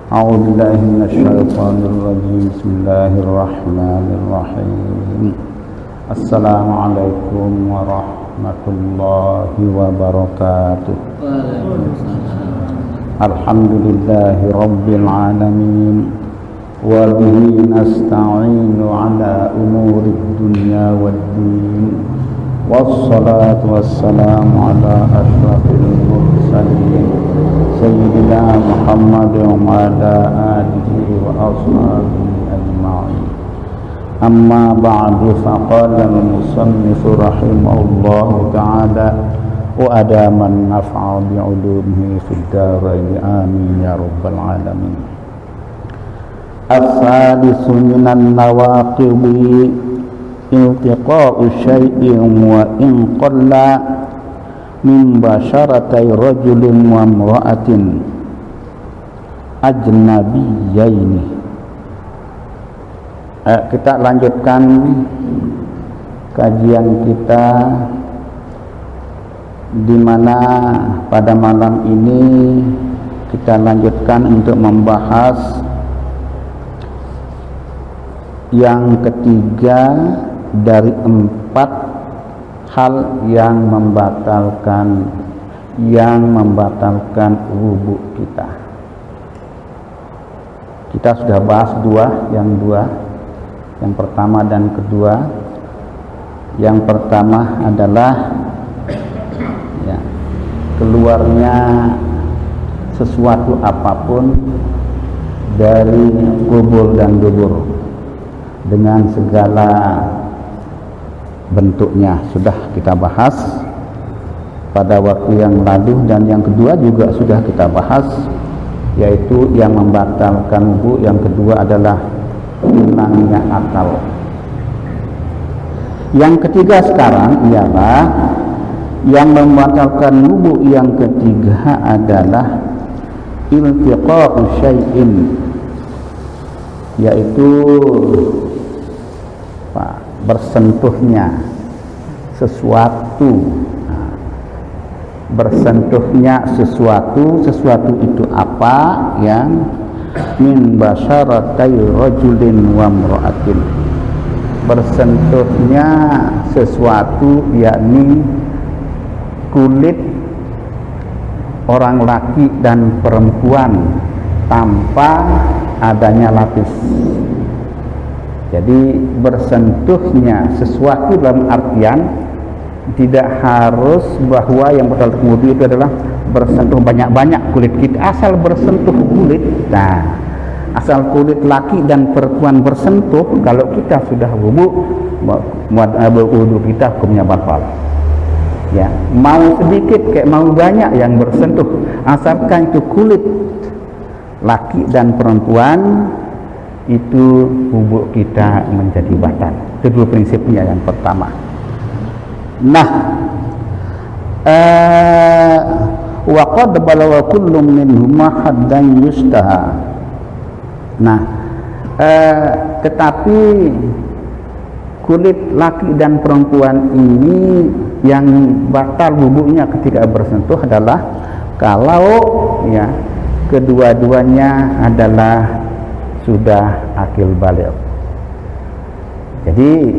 أعوذ بالله من الشيطان الرجيم بسم الله الرحمن الرحيم السلام عليكم ورحمة الله وبركاته الحمد لله رب العالمين وبه نستعين على أمور الدنيا والدين والصلاة والسلام على أشرف المرسلين سيدنا محمد وعلى آله وأصحابه أجمعين أما بعد فقال المصنف رحمه الله تعالى وأدام النفع بعلومه في الدارين آمين يا رب العالمين. الثالث من النواقض التقاء شيء وإن قل min basyaratai rajulin wa imra'atin ajnabiyyaini. Kita lanjutkan kajian kita di mana pada malam ini kita lanjutkan untuk membahas yang ketiga dari 4 hal yang membatalkan wudu kita. Kita sudah bahas dua, yang pertama dan kedua. Yang pertama adalah keluarnya sesuatu apapun dari kubur dan dubur dengan segala bentuknya, sudah kita bahas pada waktu yang lalu. Dan yang kedua juga sudah kita bahas, yaitu yang membatalkan wudu yang kedua adalah hilangnya akal. Yang ketiga sekarang ialah yang membatalkan wudu yang ketiga adalah iltiqa'u syai'in, yaitu bersentuhnya sesuatu. Sesuatu itu apa? Yang min basyaratai rajulin wa imra'atin, bersentuhnya sesuatu yakni kulit orang laki dan perempuan tanpa adanya lapis. Jadi bersentuhnya sesuatu dalam artian tidak harus bahwa yang batal wudu itu adalah bersentuh banyak-banyak kulit kita, asal bersentuh kulit. Nah, asal kulit laki dan perempuan bersentuh, kalau kita sudah wudu kita hukumnya batal. Ya, mau sedikit kayak mau banyak yang bersentuh, asalkan itu kulit laki dan perempuan, itu wudu kita menjadi batal. Itu dua prinsipnya yang pertama. Nah, wa qad balagha kullu minhuma haddan yustaha. Nah, tetapi kulit laki dan perempuan ini yang batal wudunya ketika bersentuh adalah kalau kedua-duanya adalah sudah akil baligh. Jadi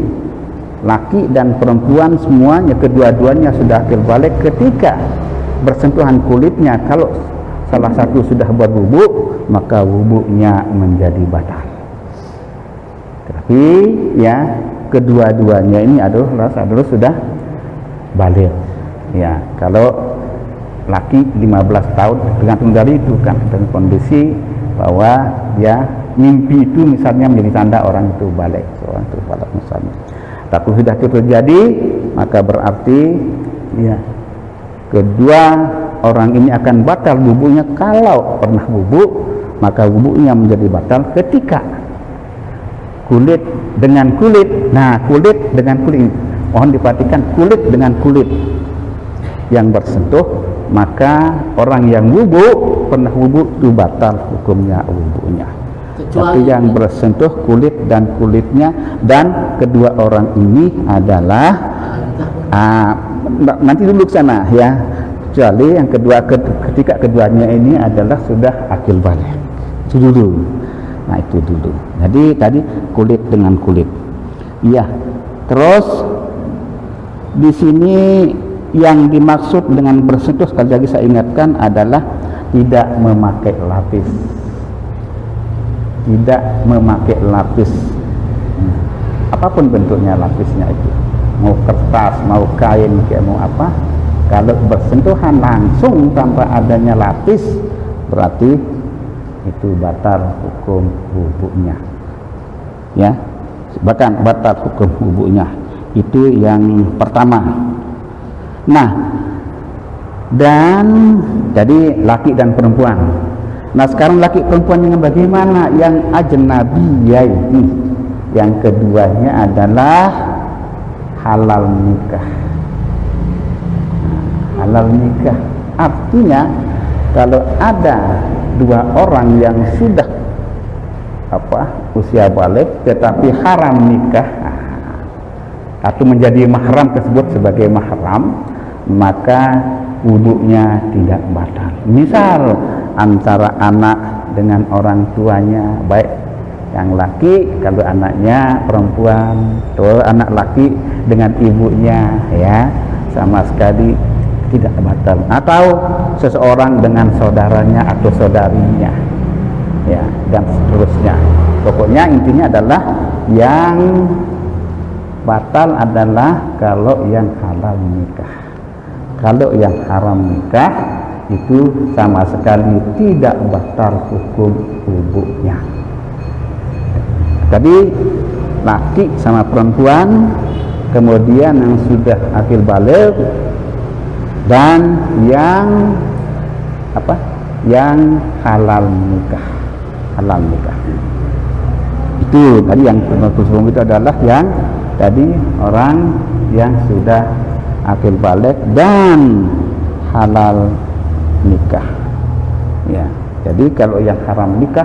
laki dan perempuan semuanya kedua-duanya sudah akil baligh ketika bersentuhan kulitnya. Kalau salah satu sudah berwudu, maka wudunya menjadi batal. Tapi kedua-duanya ini adalah sudah baligh. Kalau laki 15 tahun tergantung dari itu kan, dan kondisi bahwa dia mimpi itu misalnya menjadi tanda orang itu balik, seorang itu balik misalnya. Tapi sudah itu terjadi, maka berarti kedua orang ini akan batal wudunya. Kalau pernah wudu, maka wudunya menjadi batal ketika kulit dengan kulit. Nah, kulit dengan kulit, mohon diperhatikan, kulit dengan kulit yang bersentuh, maka orang yang wudu pernah wudu itu batal hukumnya wudunya. Tapi yang bersentuh kulit dan kulitnya, dan kedua orang ini adalah nanti dulu ke sana kecuali yang kedua ketika keduanya ini adalah sudah akil baligh. Itu dulu. Nah, itu dulu. Jadi tadi kulit dengan kulit. Iya. Terus di sini yang dimaksud dengan bersentuh, sekali lagi saya ingatkan, adalah tidak memakai lapis. Tidak memakai lapis. Apapun bentuknya lapisnya itu. Mau kertas, mau kain, mau apa. Kalau bersentuhan langsung tanpa adanya lapis, berarti itu batal hukum wudhunya. Ya. Bahkan batal hukum wudhunya. Itu yang pertama. Nah, dan jadi laki dan perempuan. Nah, sekarang laki perempuan yang bagaimana? Yang ajnabiyaini. Yang keduanya adalah halal nikah. Halal nikah artinya kalau ada dua orang yang sudah usia balik tetapi haram nikah atau menjadi mahram tersebut sebagai mahram, maka wudhunya tidak batal. Misal antara anak dengan orang tuanya, baik yang laki kalau anaknya perempuan, atau anak laki dengan ibunya, ya, sama sekali tidak batal. Atau seseorang dengan saudaranya atau saudarinya, ya, dan seterusnya. Pokoknya intinya adalah yang batal adalah kalau yang halal nikah. Kalau yang haram nikah itu sama sekali tidak batal hukum wudhunya. Tadi laki sama perempuan, kemudian yang sudah akil baligh, dan yang yang halal nikah. Halal nikah itu tadi yang sebelum itu adalah yang tadi orang yang sudah akil baligh dan halal nikah, ya. Jadi kalau yang haram nikah,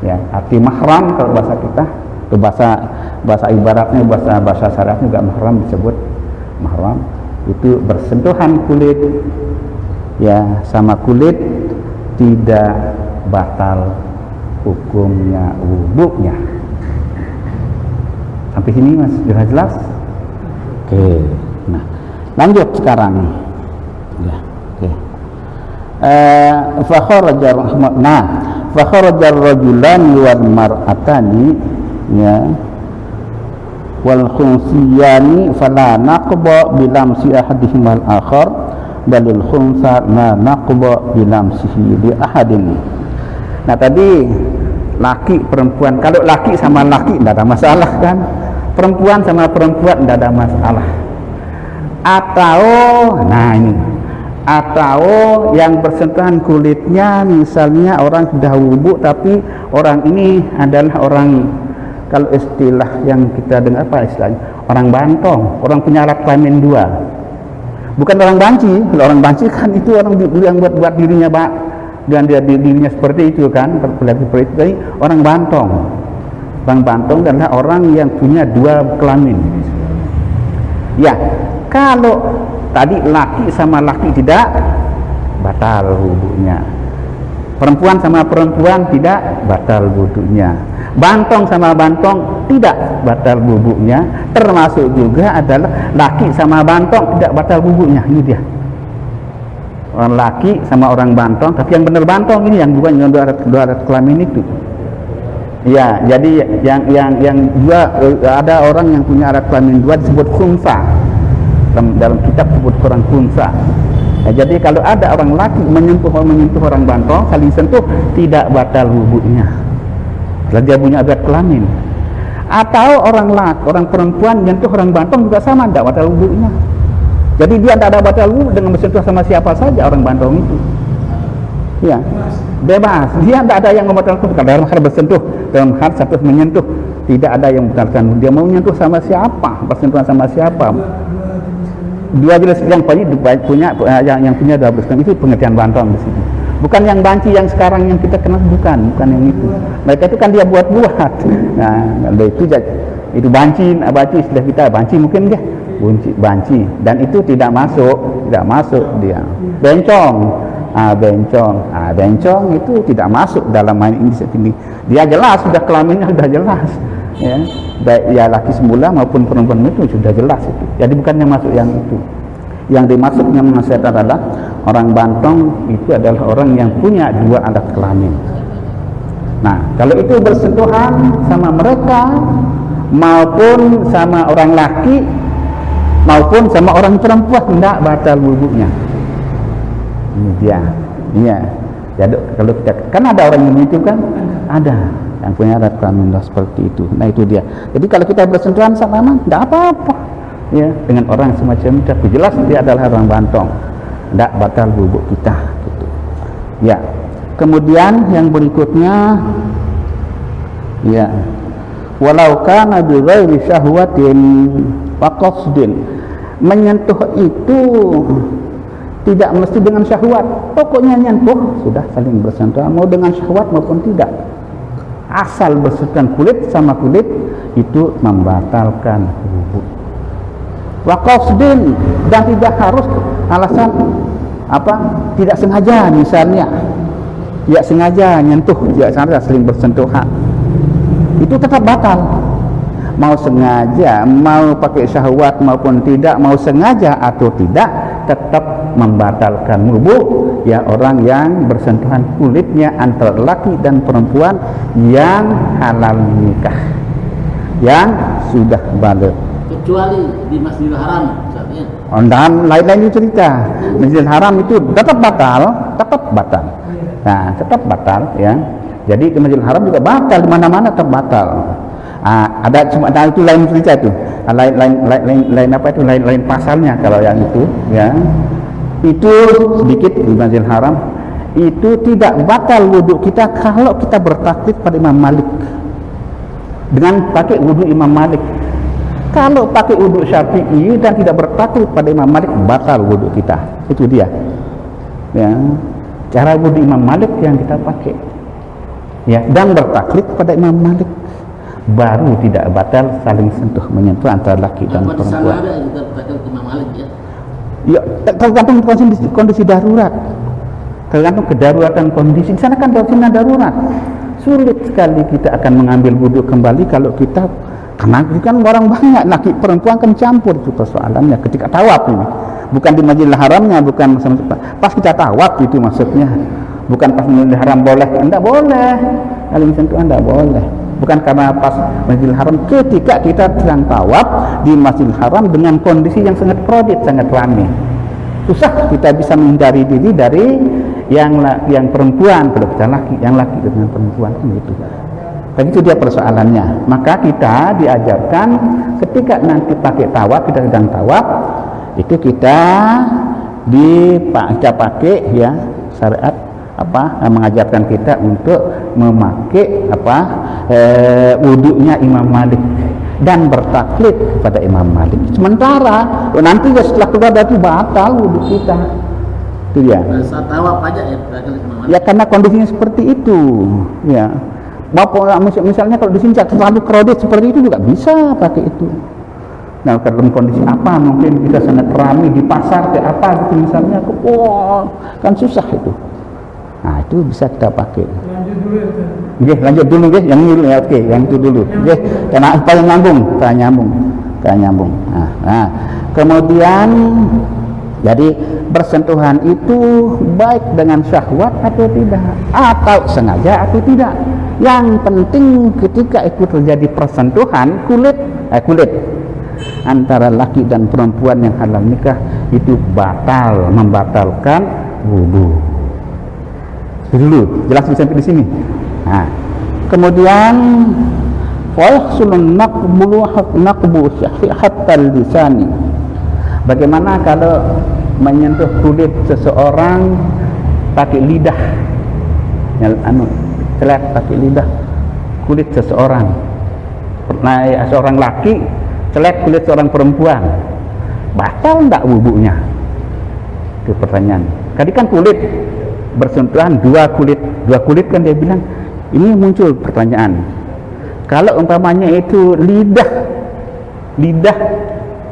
ya, arti mahram kalau bahasa kita, itu bahasa ibaratnya, bahasa syariatnya juga mahram disebut mahram. Itu bersentuhan kulit, ya, sama kulit tidak batal hukumnya wudhunya. Sampai sini Mas, sudah jelas? Oke. Nah, lanjut sekarang. Ya, oke. Fa kharaja ar-rajulani wal mar'atani, ya, wal khunsiyani fala naqba bilamsi ahadihimal akhar balil khunsa la naqba bilamsihi li ahadin. Nah, tadi laki perempuan, kalau laki sama laki tidak ada masalah kan, perempuan sama perempuan tidak ada masalah. Atau nah ini, atau yang bersentuhan kulitnya, misalnya orang sudah wudhu tapi orang ini adalah orang, kalau istilah yang kita dengar apa istilahnya, orang bantong, orang punya alat kelamin dua, bukan orang banci. Kalau orang banci kan itu orang yang buat dirinya dan dirinya seperti itu kan, berlaku seperti itu. Jadi orang bantong adalah orang yang punya dua kelamin. Ya, kalau tadi laki sama laki tidak batal wudhunya, perempuan sama perempuan tidak batal wudhunya, bantong sama bantong tidak batal wudhunya, termasuk juga adalah laki sama bantong tidak batal wudhunya. Ini dia, orang laki sama orang bantong, tapi yang benar bantong ini, yang bukan yang dua alat kelamin itu. Ya, jadi yang dua, ada orang yang punya alat kelamin dua disebut khunsa. Dalam kitab sebut orang khunsa. Ya, jadi kalau ada orang laki menyentuh orang bantong, saling sentuh, tidak batal wudhunya. Kalau dia punya alat kelamin. Atau orang perempuan menyentuh orang bantong juga sama, tidak batal wudhunya. Jadi dia tidak ada batal wudhu dengan bersentuh sama siapa saja orang bantong itu. Ya, bebas. Dia tidak ada yang membatalkan dalam hal bersentuh, dalam hal satu menyentuh, tidak ada yang membatalkan. Dia mau menyentuh sama siapa, bersentuhan sama siapa. Dua jenis yang punya dua belas, itu pengertian bantong di sini. Bukan yang banci yang sekarang yang kita kenal, bukan yang itu. Mereka itu kan dia buat. Nah, itu banci sudah kita banci mungkin banci, dan itu tidak masuk dia. Bencong bencong itu tidak masuk dalam ini. Dia jelas, sudah kelaminnya sudah jelas, ya, baik ya laki semula maupun perempuan itu sudah jelas itu. Jadi bukan yang masuk yang itu. Yang dimaksudnya nasihat adalah orang bantong itu adalah orang yang punya dua alat kelamin. Nah, kalau itu bersentuhan sama mereka maupun sama orang laki maupun sama orang perempuan, tidak batal wudunya. Ini dia. Iya. Jadi kalau kita kan ada orang yang begitu kan? Ada yang punya alat kelamin seperti itu. Nah, itu dia. Jadi kalau kita bersentuhan sama tidak apa-apa. Ya, dengan orang semacam itu, tapi jelas dia adalah orang bantong, tidak batal wudu kita gitu. Ya, kemudian yang berikutnya, ya, walau kana bi ghairi syahwatin wa qasdin, menyentuh itu tidak mesti dengan syahwat, pokoknya nyentuh sudah saling bersentuhan, mau dengan syahwat maupun tidak, asal bersentuhan kulit sama kulit itu membatalkan wudu. Wa qasdin, dan tidak harus alasan tidak sengaja, misalnya tidak sengaja nyentuh, tidak sengaja saling bersentuhan, itu tetap batal. Mau sengaja, mau pakai syahwat maupun tidak, mau sengaja atau tidak, tetap membatalkan wudu ya orang yang bersentuhan kulitnya antara laki dan perempuan yang halal nikah, yang sudah baligh, kecuali di Masjidil Haram misalnya. Dan lain-lain itu cerita. Masjidil Haram itu tetap batal. Nah, tetap batal ya. Jadi di Masjidil Haram juga batal, di mana-mana tetap batal. Ada cuma itu lain cerita itu. Lain pasalnya kalau yang itu ya. Itu sedikit di Masjidil Haram itu tidak batal wudu kita kalau kita bertaklid pada Imam Malik dengan pakai wudu Imam Malik. Kalau pakai wudu Syafi'i dan tidak bertaklid pada Imam Malik, batal wudu kita. Itu dia. Ya. Cara wudu Imam Malik yang kita pakai. Ya, dan bertaklid pada Imam Malik, baru tidak batal saling sentuh menyentuh antara laki dan perempuan. Apa di sana ada yang kita bertaklid Imam Malik ya? Ya, tergantung kondisi darurat. Tergantung kedaruratan kondisi. Di sana kan darurat. Sulit sekali kita akan mengambil wudu kembali kalau kita, karena kan orang banyak, laki perempuan kan campur, itu persoalannya ketika tawaf ini. Bukan di Masjidil Haramnya, bukan pas kita tawaf itu maksudnya. Bukan pas Masjidil Haram boleh, enggak boleh. Kalau sentuhan enggak boleh. Bukan karena pas Masjidil Haram, ketika kita sedang tawaf di Masjidil Haram dengan kondisi yang sangat krodit, sangat ramai. Susah kita bisa menghindari diri dari yang perempuan kalau kita laki, yang laki dengan perempuan kan gitu. Tapi itu dia persoalannya. Maka kita diajarkan ketika nanti pakai tawaf, kita sedang tawaf, itu kita pakai ya syariat mengajarkan kita untuk memakai wudunya Imam Malik dan bertaklid kepada Imam Malik. Sementara nanti setelah keluar dari batal wudu kita. Itu ya. Saat tawaf aja ya bertaklid Imam Malik. Ya karena kondisinya seperti itu. Ya. Misalnya kalau di sini terlalu kredit seperti itu juga bisa pakai itu. Nah, dalam kondisi apa mungkin kita sangat ramai di pasar kayak apa gitu misalnya, kan susah itu. Nah, itu bisa kita pakai. Lanjut dulu ya. Yang ini ya, oke, yang itu dulu. Karena apa yang nyambung. Nah, kemudian jadi bersentuhan itu baik dengan syahwat atau tidak, atau sengaja atau tidak. Yang penting ketika itu terjadi persentuhan kulit antara laki dan perempuan yang halal nikah, itu membatalkan wudu. Dulu jelas sampai di sini. Nah, kemudian fayahsulun naqbu hatta lisani. Bagaimana kalau menyentuh kulit seseorang pakai lidah, pakai lidah kulit seseorang, seorang laki celek kulit seorang perempuan, batal enggak wudunya? Itu pertanyaan. Tadi kan kulit bersentuhan dua kulit kan dia bilang. Ini muncul pertanyaan. Kalau umpamanya itu lidah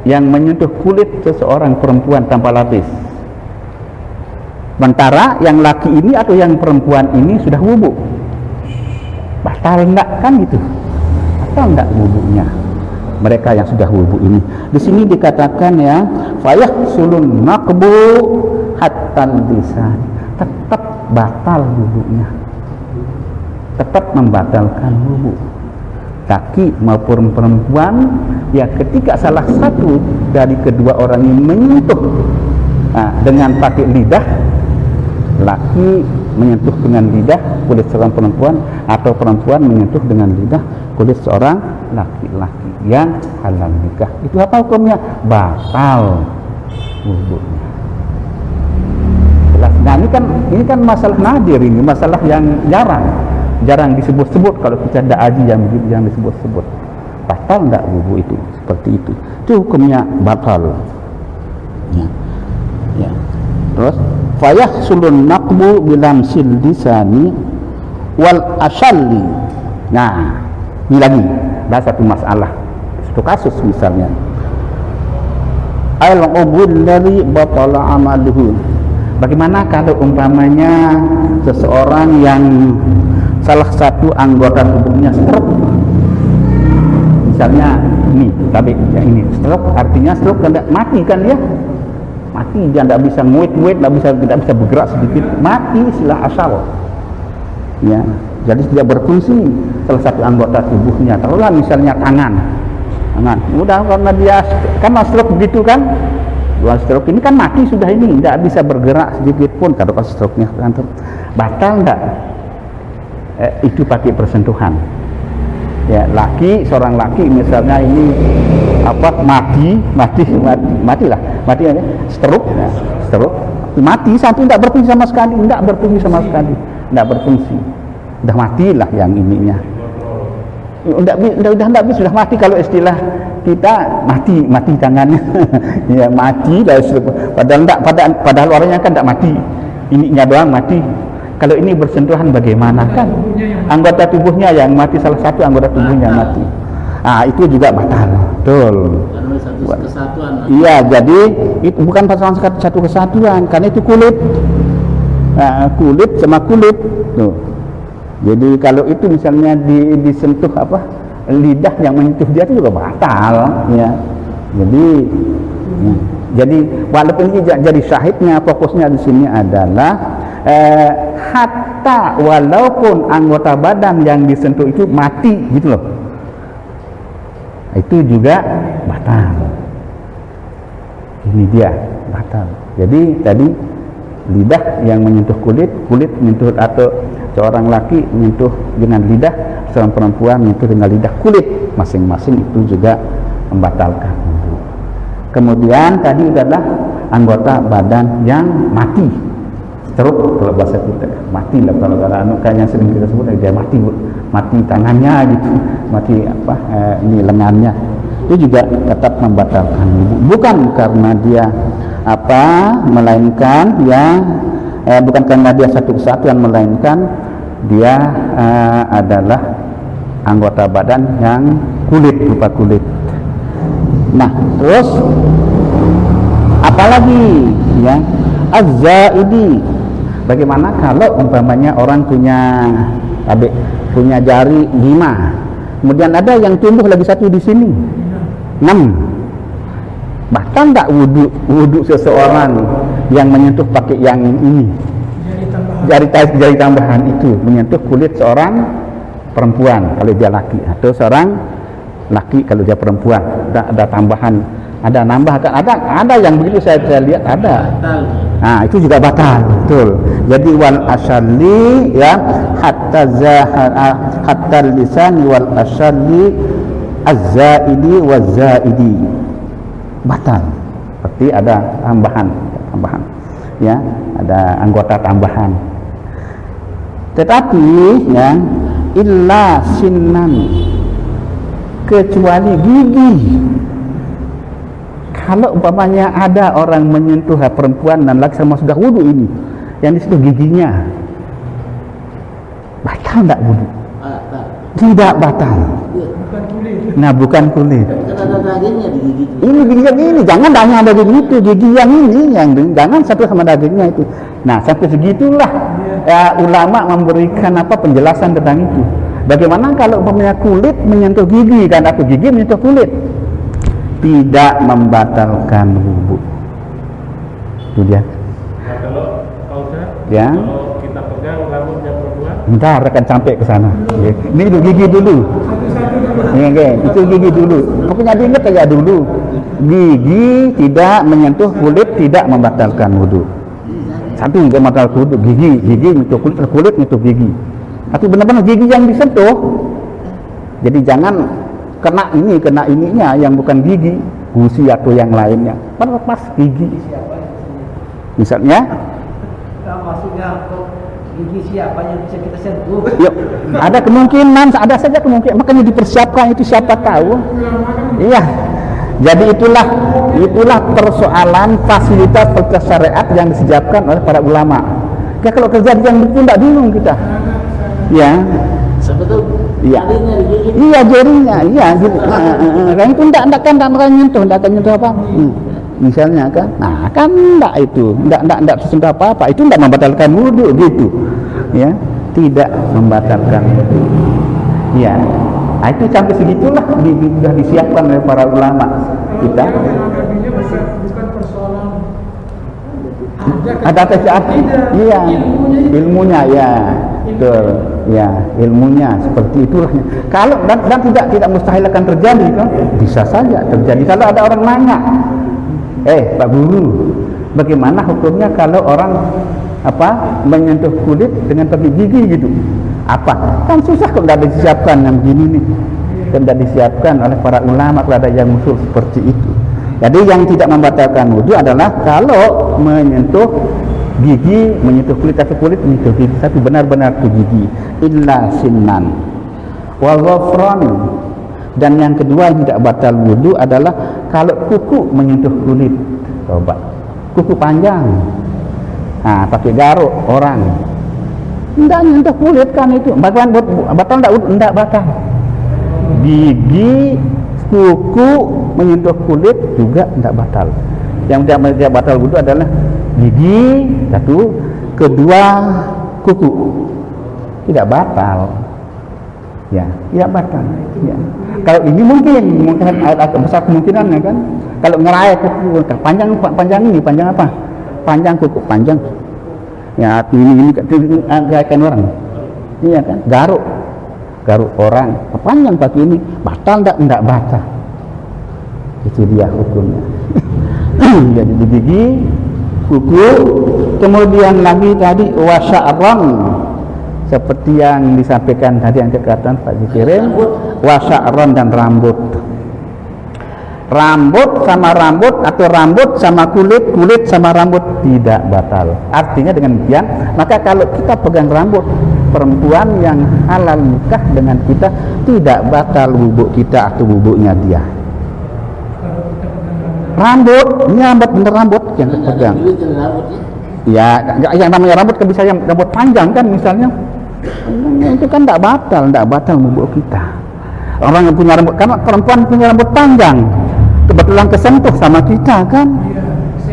yang menyentuh kulit seseorang perempuan tanpa lapis, Sementara yang laki ini atau yang perempuan ini sudah wudu, batal enggak kan gitu? Batal enggak wudunya mereka yang sudah wudu ini? Di sini dikatakan ya, fayahsulun naqbu hatta lisan, tetap batal wudunya, tetap membatalkan wudu. Laki maupun perempuan ya, ketika salah satu dari kedua orang ini menyentuh dengan pakai lidah, laki menyentuh dengan lidah kulit seorang perempuan, atau perempuan menyentuh dengan lidah kulit seorang laki-laki yang halal nikah, itu apa hukumnya? Batal wudunya. Nah ini kan masalah nadir, ini masalah yang jarang disebut-sebut. Kalau kita ada aji yang disebut-sebut, batal enggak wudu itu? Seperti itu hukumnya batal ya. Terus fayahsulun naqbu bilamsil lisani wal asalli. Nah ini lagi ada satu masalah, satu kasus misalnya, al-ubul ladzi batala amaluhu. Bagaimana kalau umpamanya seseorang yang salah satu anggota tubuhnya stroke, misalnya ini, tapi ya ini stroke, artinya stroke kan mati kan dia, mati, dia tidak bisa nguit, tidak bisa bergerak sedikit, mati istilah asal ya. Jadi tidak berfungsi salah satu anggota tubuhnya. Taruhlah misalnya tangan, udah karena stroke begitu kan, stroke ini kan mati sudah, ini tidak bisa bergerak sedikit pun. Kalau stroke-nya batal enggak? Itu pakai persentuhan ya. Seorang laki misalnya ini mati ya, stroke mati sampai tidak berfungsi sama sekali, tidak berfungsi, udah matilah yang ininya, udah sudah mati. Kalau istilah kita mati tangannya ya, mati lah, padahal orangnya kan tidak mati, ininya doang mati. Kalau ini bersentuhan bagaimana kan? Anggota tubuhnya yang mati, salah satu anggota tubuhnya mati. Itu juga batal. Betul. Satu kesatuan. Iya, jadi itu bukan pasangan satu kesatuan, karena itu kulit. Kulit sama kulit. Tuh. Jadi kalau itu misalnya disentuh lidah yang menyentuh dia itu juga batal ya. Jadi walaupun ini jadi syahidnya, fokusnya di sini adalah hatta walaupun anggota badan yang disentuh itu mati gitu loh, itu juga batal. Ini dia batal. Jadi tadi lidah yang menyentuh kulit menyentuh, atau seorang laki menyentuh dengan lidah, seorang perempuan menyentuh dengan lidah kulit masing-masing, itu juga membatalkan. Kemudian tadi adalah anggota badan yang mati, stroke kalau bahasa kita, mati lah kalau yang sering kita sebut, dia mati tangannya gitu, mati ini lengannya, itu juga tetap membatalkan wudu. Bukan karena dia melainkan ya, bukan karena dia satu kesatuan, melainkan dia adalah anggota badan yang berupa kulit. Nah, terus apalagi ya, az-zaidi. Bagaimana kalau umpamanya orang punya jari 5, kemudian ada yang tumbuh lagi satu di sini 6, batal enggak wudu seseorang yang menyentuh pakai yang ini, jari tambahan itu menyentuh kulit seorang perempuan kalau dia laki, atau seorang laki kalau dia perempuan, ada tambahan, ada nambahkan, ada yang begitu saya lihat ada. Itu juga batal, betul. Jadi wal asalli ya, hatta lisan wal asalli az-zaidi waz-zaidi batal. Seperti ada tambahan ya, ada anggota tambahan. Tetapi ya, illa sinnan, kecuali gigi. Kalau umpamanya ada orang menyentuh perempuan dan laki sama sudah wudu ini, yang di situ giginya, batal enggak wudu? Tidak batal. Bukan kulit. Nah, bukan kulit. Kan ada dagingnya di gigi. Ini gigi yang ini, jangan hanya ada gigi itu, gigi yang ini, jangan satu sama dagingnya itu. Nah, sampai segitulah ulama memberikan penjelasan tentang itu. Bagaimana kalau umpamanya kulit menyentuh gigi kan, atau gigi menyentuh kulit, tidak membatalkan wudu. Itu dia. Nah, kalau Ya. kalau kita pegang rambutnya perempuan, Bentar akan sampai ke sana. Ya. Ini itu gigi dulu. Ya, okay. Itu gigi dulu. Pokoknya diingat aja dulu. Gigi tidak menyentuh kulit, tidak membatalkan wudu. Satu yang membatalkan wudu, gigi menyentuh kulit, kulit menyentuh gigi. Tapi benar-benar gigi yang disentuh. Jadi jangan kena ininya yang bukan gigi, gusi atau yang lainnya. Pas gigi. Misalnya, maksudnya gigi siapa yang bisa kita sentuh? yuk, ada kemungkinan, ada saja kemungkinan. Makanya dipersiapkan itu, siapa tahu. Iya. Jadi itulah persoalan fasilitas syariat yang disiapkan oleh para ulama. Ya, kalau terjadi yang betul tidak bingung kita. Ya. Sebetulnya Iya. jarinya digigit. Iya, jarinya. Iya, gitu. Kan itu enggak akan nyentuh apa. Misalnya kan. Nah, kan enggak itu. Enggak tersentuh apa-apa. Itu enggak membatalkan wudu gitu. Ya, tidak membatalkan wudu. Ya. Nah, itu sampai segitulah sudah disiapkan oleh para ulama kita. Bukan persoalan Ada tes iya, ilmunya ya, betul, ya, ilmunya seperti itulah. Kalau dan tidak mustahil akan terjadi kan? Bisa saja terjadi. Kalau ada orang nanya, Pak Guru, bagaimana hukumnya kalau orang menyentuh kulit dengan pakai gigi gitu? Kan susah kalau tidak disiapkan yang begini nih. Kan tidak disiapkan oleh para ulama kalau ada yang usul seperti itu. Jadi yang tidak membatalkan wudu adalah kalau menyentuh gigi, menyentuh kulit atau kulit menyentuh gigi, tapi benar-benar ke gigi. Illa sinnan wal ghafran. Dan yang kedua yang tidak batal wudu adalah kalau kuku menyentuh kulit. Coba kuku panjang, pakai garuk orang, tidak menyentuh kulit kan itu batal tidak batal. Gigi, kuku menyentuh kulit juga tidak batal. Yang tidak batal wudu adalah gigi satu, kedua kuku tidak batal. Ya, tidak batal. Ya. Kalau ini mungkin ada besar kemungkinannya kan. Kalau ngerai kuku panjang ini panjang apa? Panjang kuku panjang. Ya, ini gerakan orang. Iya kan? Garuk orang panjang pakai ini batal enggak batal. Itu dia hukumnya. Jadi di gigi, kuku, kemudian lagi tadi wasya'ran, seperti yang disampaikan tadi yang dikatakan Pak Zikirin, wasya'ran dan rambut. Rambut sama rambut atau rambut sama kulit, kulit sama rambut tidak batal. Artinya dengan demikian, maka kalau kita pegang rambut perempuan yang halal nikah dengan kita, tidak batal wudhu kita atau wudhunya dia. Rambut, ini bener rambut yang kita pegang. Ya, yang namanya rambut kan bisa yang rambut panjang kan misalnya. Itu kan tidak batal wudhu kita. Orang yang punya rambut, karena perempuan punya rambut panjang, kebetulan kesentuh sama kita kan.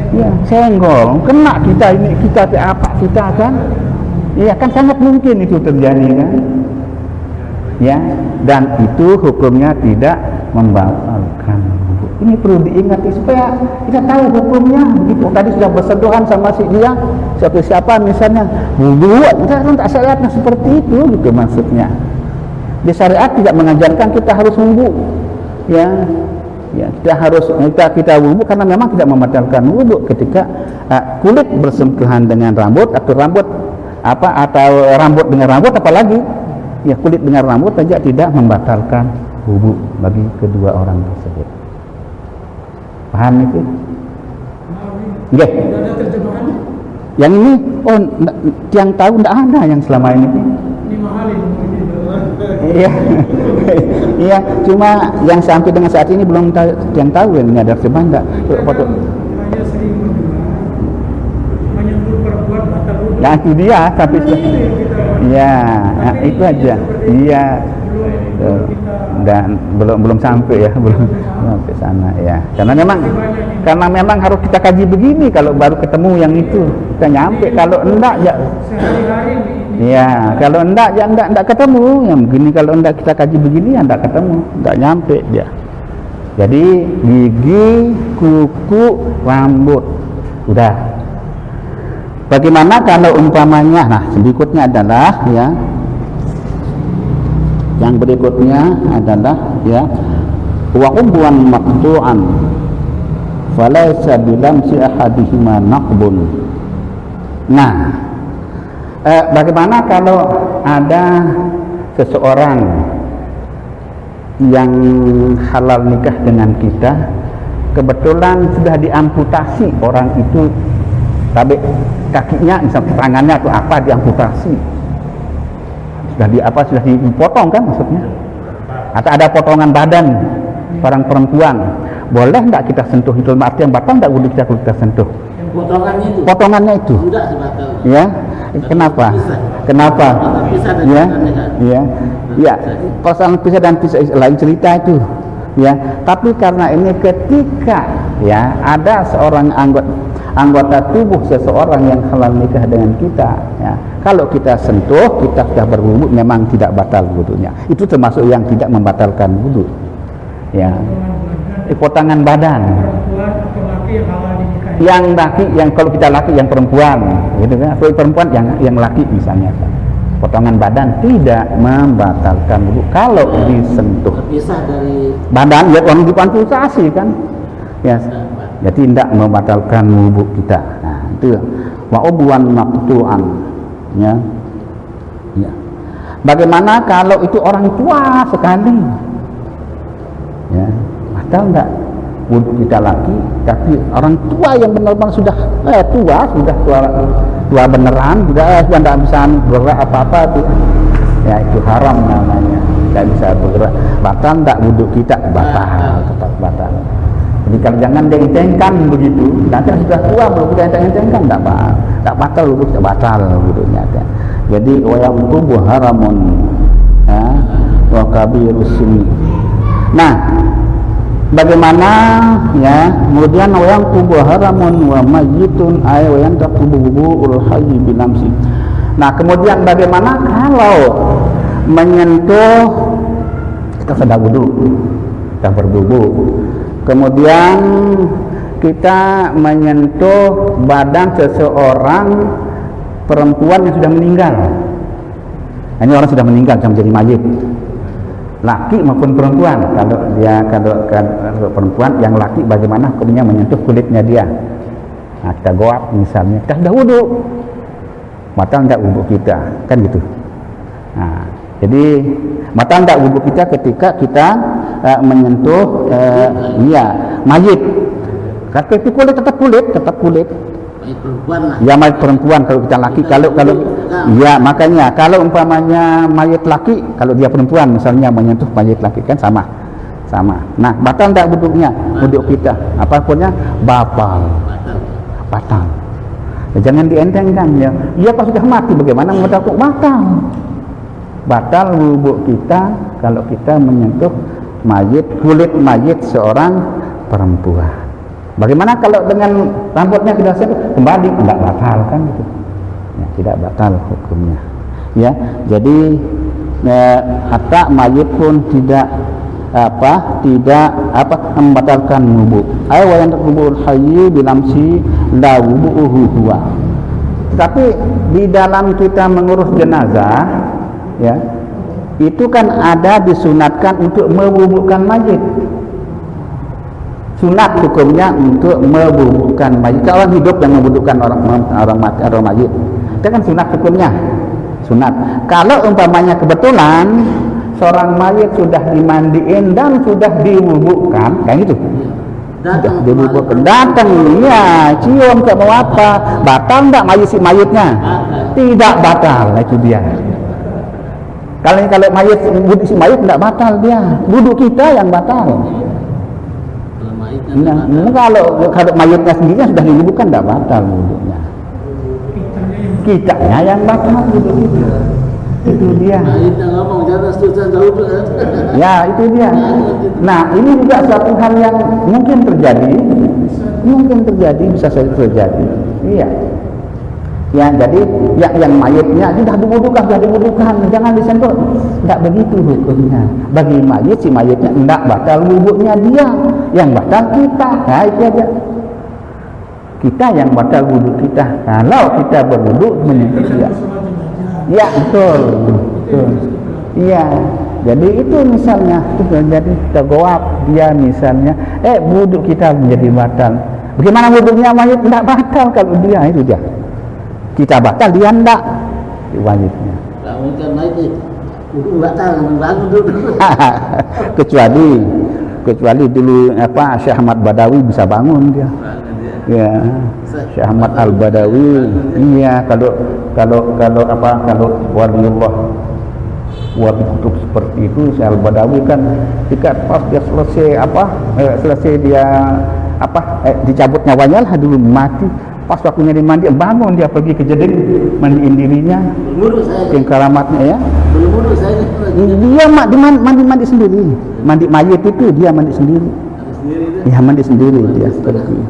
Ya, senggol, kena kita kan. Iya kan sangat mungkin itu terjadi kan. Ya, dan itu hukumnya tidak membatalkan wudu. Ini perlu diingati supaya kita tahu hukumnya. Begitu tadi sudah bersentuhan sama si dia, siapa misalnya wudu, kita kan tak syariatnya seperti itu gitu maksudnya. Di syariat tidak mengajarkan kita harus wudu. Ya, kita wudu karena memang tidak membatalkan wudu ketika kulit bersentuhan dengan rambut atau rambut rambut dengan rambut, apalagi ya kulit dengan rambut saja tidak membatalkan wudu bagi kedua orang tersebut. Paham itu? Nggih. ada terjemahannya. Yang ini yang tahu tidak ada yang selama ini. Dimahalin mungkin. Iya. Iya, cuma yang sampai dengan saat ini belum yang tahu ini ada terjemahan enggak? Hanya sering menyentuh perempuan batal wudu. Nah, itu dia sampai Itu yang kita iya, itu aja. Iya. belum dan belum sampai ya, belum sampai sana ya. Karena memang harus kita kaji begini kalau baru ketemu yang itu. Kita nyampe, kalau enggak ya Sehari-hari ya, kalau enggak ya enggak ketemu. Yang begini kalau enggak kita kaji begini ya enggak ketemu, enggak nyampe dia. Jadi gigi, kuku, rambut udah. Bagaimana kalau umpamanya, nah berikutnya adalah ya, yang berikutnya adalah ya, wa qubwan maqtu'an falaysa bilamsi ahadihima naqbun. Nah, bagaimana kalau ada seseorang yang halal nikah dengan kita, kebetulan sudah diamputasi orang itu, tapi kakinya, misalnya tangannya atau apa diamputasi, sudah dipotong kan maksudnya, atau ada potongan badan orang perempuan, boleh enggak kita sentuh? Itu arti yang batal enggak wudhu kita kalau kita sentuh? Potongannya itu Sudah sebatal. ya. Kenapa? Kenapa? Pisah dan Ya, pisah. ya, persoalan pisah dan pisah lain cerita itu ya. Tapi karena ini ketika ya ada seorang anggota tubuh seseorang yang halal nikah dengan kita ya, kalau kita sentuh, kita sudah berwudu, memang tidak batal wudunya. Itu termasuk yang tidak membatalkan wudu ya. Potongan badan perempuan atau laki yang halal dinikahi. yang laki, yang kalau kita laki, yang perempuan gitu kan, kalau perempuan yang laki misalnya, potongan badan tidak membatalkan wudu kalau disentuh. Terpisah dari Badan ya orang diamputasi kan ya, jadi tidak membatalkan wudu kita. Nah itu wa ubwan maqtu'an ya. Ya, bagaimana kalau itu orang tua sekali ya, batal enggak wudu kita laki, tapi orang tua yang benar-benar sudah tua beneran, sudah tidak bisa bergerak apa-apa itu ya, itu haram namanya, tidak bisa bergerak. Batal enggak wudu kita? Batal, tetap batal. Jadi kalau jangan dientengkan begitu, nanti sudah tua belum kita enteng-entengkan, enggak batal wudu kita, batal wudunya. Jadi wayang tubuh haramun ya, wa kabirus sini. Nah, bagaimana ya, kemudian wayang tubuh haramun wa mayyitun ay wayang taqubuhu hayy bilamsi. Nah, kemudian bagaimana kalau menyentuh, kita sedang wudu, kita berwudu, kemudian kita menyentuh badan seseorang perempuan yang sudah meninggal. Ini orang sudah meninggal, sudah menjadi mayit, laki maupun perempuan. Kalau perempuan yang laki, bagaimana hukumnya menyentuh kulitnya dia? Nah, kita goap misalnya, kita sudah wudu, batal enggak wudu kita, kan gitu. Nah, jadi batal enggak wudu kita ketika kita menyentuh mayit. Kalau itu kulit tetap kulit. perempuan lah. Ya mayit perempuan kalau kita laki, kalau ya makanya kalau umpamanya mayit laki, kalau dia perempuan misalnya menyentuh mayit laki kan sama. Nah, batal enggak wudunya? Wudu kita apapunnya batal. Ya, jangan dientengkan ya. Iya pas sudah mati bagaimana membatalkan? Batal wudu kita kalau kita menyentuh kulit mayit seorang perempuan. Bagaimana kalau dengan rambutnya kita sentuh kembali? Enggak batal kan gitu. Ya, tidak batal hukumnya. Ya, jadi hatta mayit pun tidak membatalkan wudu. Ay wa yanqubul hayy bilamsi la wudu'uhu huwa. Tetapi di dalam kita mengurus jenazah ya, itu kan ada disunatkan untuk mewudukan mayit. Sunat hukumnya untuk mewudukan mayit. Kalau orang hidup yang mewudukan orang mayit, itu kan sunat hukumnya. Sunat. Kalau umpamanya kebetulan seorang mayit sudah dimandiin dan sudah diwudukan, kayak gitu. Sudah diwudukan, datang ya, cium ke mau apa? Batal enggak mayitnya? Tidak batal, itu dia. Kalau mayit wudu si mayit enggak batal dia. Wudu kita yang batal. Nah, kalau mayitnya sendiri sudah diwudukan enggak batal wudunya. Kitanya yang batal wudu kita. Itu dia. Nah, kita ngomong jangan setuju tahu tu. Ya, itu dia. Nah, ini juga satu hal yang mungkin terjadi, bisa saja terjadi. Iya. Ya, jadi yang mayitnya sudah diwudukan, jangan disentuh. Tidak begitu hukumnya. Bagi mayit, si mayitnya tidak batal wuduknya dia, yang batal kita. Nah, itu aja. Kita yang batal wuduk kita. Kalau kita berwuduk menyentuh dia. Ya, betul. Iya. Jadi itu misalnya, jadi kita goab dia misalnya, wuduk kita menjadi batal. Bagaimana wuduknya mayit? Tidak batal kalau dia, itu dia. Kita batal, dia tidak. Wajibnya. Kalau kan mayit wuduk batal, bangun dulu. kecuali dulu Syekh Ahmad Badawi bisa bangun dia. Ya, Syekh Ahmad Al-Badawi. Iya, kalau waliullah wali kutub seperti itu, Syekh Al-Badawi kan ketika pas dia selesai dia dicabut nyawanya lah dulu mati. Pas waktunya dimandi, bangun dia pergi ke jeding, mandiin dirinya. Yang keramatnya ya. Dia mandi sendiri. Mandi mayit itu dia mandi sendiri. Iya, mandi sendiri dia pergi.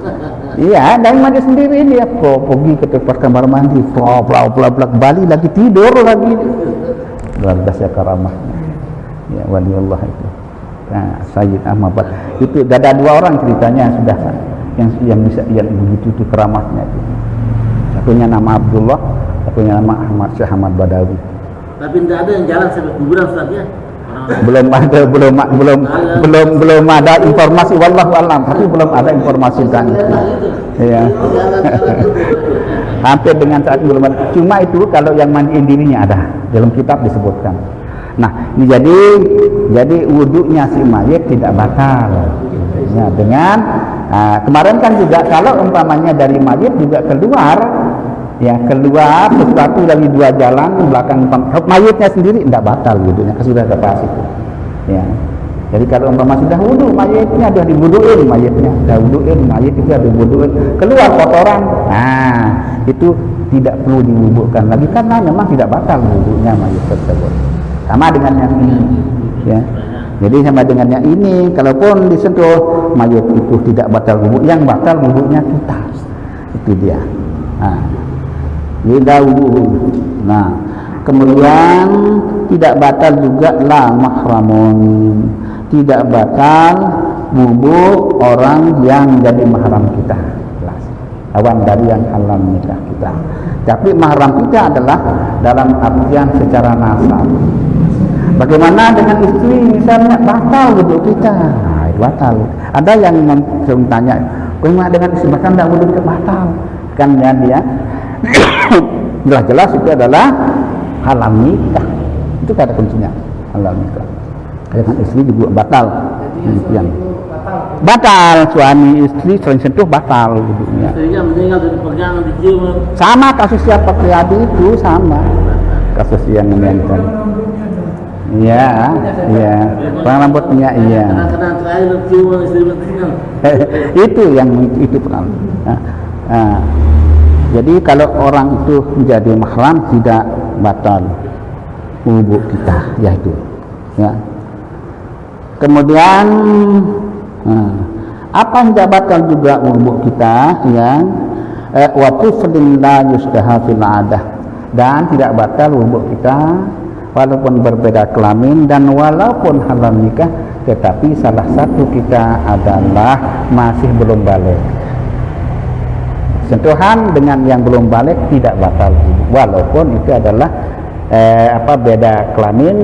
Iya, dan mandi sendiri dia pergi ke tempat kamar mandi, balik lagi tidur lagi. Luar biasa karamahnya. Ya, wali Allah itu. Nah, Sayyid Ahmad itu ada 2 orang ceritanya sudah yang bisa yang begitu itu keramatnya itu. Satunya nama Abdullah, satunya nama Syekh Ahmad Badawi. Tapi tidak ada yang jalan sampai kuburan Ustaz ya. belum ada informasi, wallahu alam, tapi belum ada informasi tentang itu. Iya. Hampir dengan saat belum ada. Cuma itu kalau yang mandiin dirinya ada, dalam kitab disebutkan. Nah, ini jadi wudunya si mayit tidak batal. Ya, dengan kemarin kan juga kalau umpamanya dari mayit juga keluar sesuatu dari 2 jalan belakang mayitnya sendiri tidak batal wudunya, sudah ada pas itu. Ya. Jadi kalau umpama sudah wudu mayitnya sudah diwuduin, mayit itu sudah diwuduin, keluar kotoran, itu tidak perlu diwudukkan lagi karena memang tidak batal wudunya mayit tersebut. Sama dengan yang ini, ya. Jadi sama dengan yang ini, kalaupun disentuh mayit itu tidak batal wudu, yang batal wudunya kita. Itu dia. Tidak wudu. Nah, kemudian tidak batal juga la mahramun. Tidak batal wudu orang yang jadi mahram kita. Lawan dari yang halal nikah kita. Tapi mahram kita adalah dalam artian secara nasab. Bagaimana dengan istri misalnya batal wudu kita? Nah, itu batal. Ada yang tanya, bagaimana dengan istri bahkan tidak wudu kita batal? Kan ya dia jelas-jelas itu adalah halal nikah. Itu kata kuncinya, halal nikah. Dengan istri juga batal. Yang batal, suami istri sering sentuh batal wudunya. Istrinya meninggal dari pegangan dicium. Sama kasus siapa Triadi itu sama. Kasus yang meninggal. Iya. Perang rambutnya iya. Kadang-kadang terakhir cium istri meninggal. Itu yang itu pernah. Jadi kalau orang itu menjadi mahram tidak batal wudu kita, yaitu. Ya. Kemudian apa yang tidak batal juga wudu kita, yang wa tuflin la yustaha fil adah, dan tidak batal wudu kita walaupun berbeda kelamin dan walaupun halal nikah, tetapi salah satu kita adalah masih belum balik. Sentuhan dengan yang belum balik tidak batal walaupun itu adalah beda kelamin,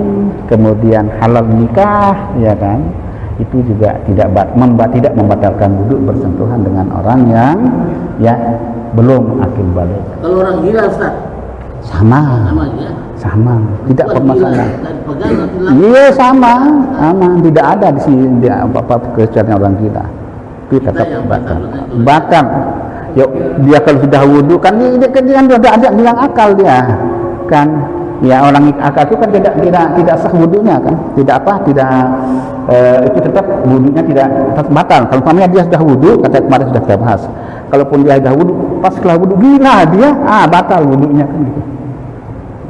kemudian halal nikah, ya kan, itu juga tidak membatalkan wudu bersentuhan dengan orang yang belum akil balik. Kalau orang gila Ustaz sama ya? Sama, tidak permasalahan. Iya sama, tidak ada di sini apa kecuali orang gila. Itu tetap batal. Ya, dia kalau sudah wudu kan dia sudah ada bilang akal dia kan. Ya, orang akal itu kan tidak sah wudunya kan. Itu tetap wudunya tidak tetap batal. Kalau umpamanya dia sudah wudu, kata kemarin sudah kita bahas. Kalaupun dia sudah wudu, pas setelah wudu gila dia, batal wudunya kan gitu.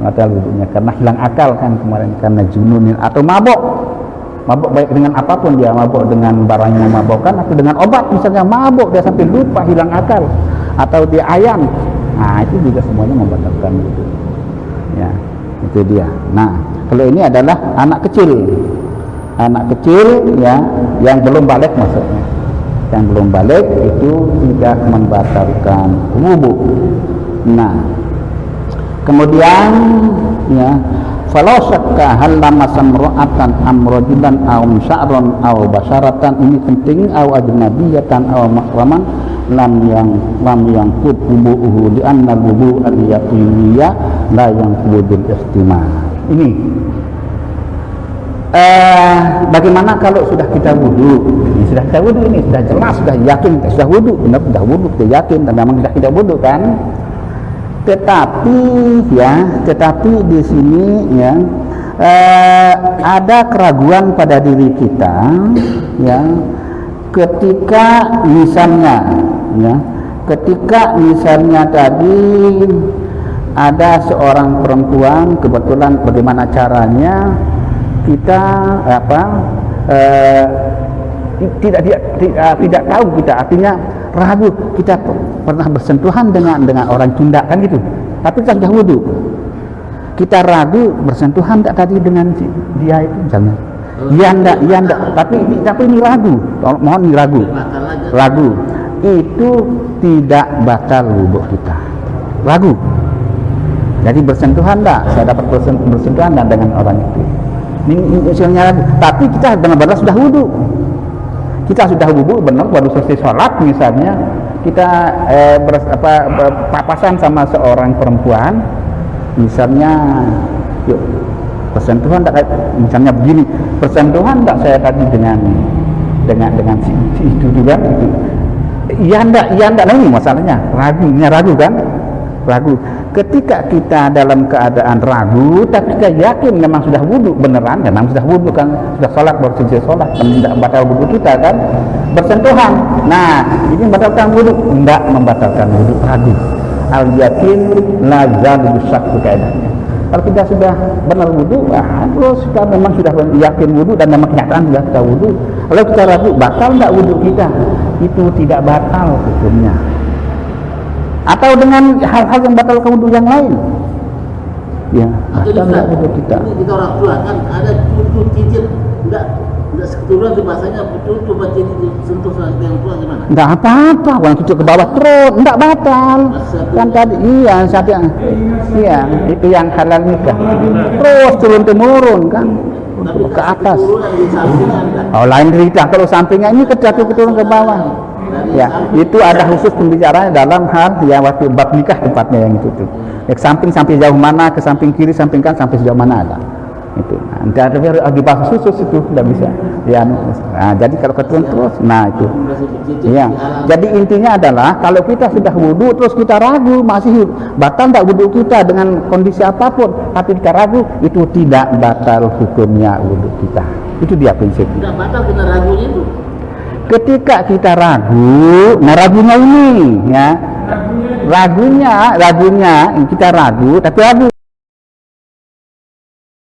batal wudunya karena hilang akal kan kemarin, karena jununin atau mabok baik dengan apapun, dia mabok dengan barang yang memabokkan atau dengan obat misalnya mabok dia sampai lupa hilang akal, atau dia ayam, nah itu juga semuanya membatalkan wudu ya, itu dia. Nah kalau ini adalah anak kecil ya yang belum balik, maksudnya yang belum balik itu tidak membatalkan wudu. Nah kemudian ya, falau syakka hal lamasam ra'atan am rajulan aw sya'ran aw basharatan, ini penting, aw ajnabiyatan aw mahraman lam yangqud wudu'uhu li anna wudu' al-yaqiniyya la yangqudul istima'. Ini bagaimana kalau sudah kita wudu? Ini sudah kita wudu, ini sudah jelas, sudah yakin, sudah wudu, benar sudah wudu, kita yakin dan memang sudah kita wudu kan? Tetapi di sini ya ada keraguan pada diri kita ya, ketika misalnya tadi ada seorang perempuan, kebetulan bagaimana caranya kita tidak tahu, kita artinya ragu, kita pernah bersentuhan dengan orang Sunda kan gitu, tapi kita sudah wudu, kita ragu bersentuhan tidak tadi dengan dia itu misalnya, iya enggak, tapi ini ragu, mohon ini ragu, itu tidak batal wudu kita, ragu. Jadi bersentuhan enggak, saya dapat bersentuhan enggak dengan orang itu, ini misalnya ragu, tapi kita benar-benar sudah wudu. Kita sudah wudu benar, baru selesai sholat misalnya, kita papasan sama seorang perempuan misalnya, yuk bersentuhan tak, misalnya begini, bersentuhan tak saya tadi dengan si itu juga gitu. Iya enggak, nah ini masalahnya, ragu kan, ragu. Ketika kita dalam keadaan ragu tapi kita yakin memang sudah wudu beneran, memang sudah wudu kan, sudah sholat, baru selesai sholat, tidak batal wudu kita kan, bersentuhan, nah ini membatalkan wudu? Tidak membatalkan wudu, ragu. Al yakin la zalu syakku kaidahnya. Kalau kita sudah benar wudu, terus kita memang sudah yakin wudu dan memang kenyataan sudah kita wudu, kalau kita ragu batal tidak wudu kita, itu tidak batal hukumnya. Atau dengan hal-hal yang batal wudu yang lain ya, batal tidak wudu kita. Ini kita orang tua kan ada cucu cicit, enggak seketurunan itu bahasanya betul, coba cicit sentuh sama yang tua gimana? Enggak apa-apa, orang cucu ke bawah terus, enggak batal kan tadi, iya itu yang halal nikah, terus turun-temurun kan ke atas. Lain cerita, kalau sampingnya ini keturun ke bawah ya, itu ada khusus pembicaraan dalam hal ya waktu bab nikah tempatnya yang itu tuh. Ya, ke samping sampai jauh mana, ke samping kiri, samping kanan sampai sejauh mana ada. Itu. Nah, tapi harus dibahas khusus itu tidak bisa. Ya, nah, jadi kalau keturun terus, nah itu. Ya. Jadi intinya adalah kalau kita sudah wudu terus kita ragu masih batal tak wudu kita dengan kondisi apapun, tapi kita ragu, itu tidak batal hukumnya wudu kita. Itu dia prinsipnya. Tidak batal kita ragunya itu. Ketika kita ragu, nah ragunya ini ya, ragunya kita ragu, tapi ragu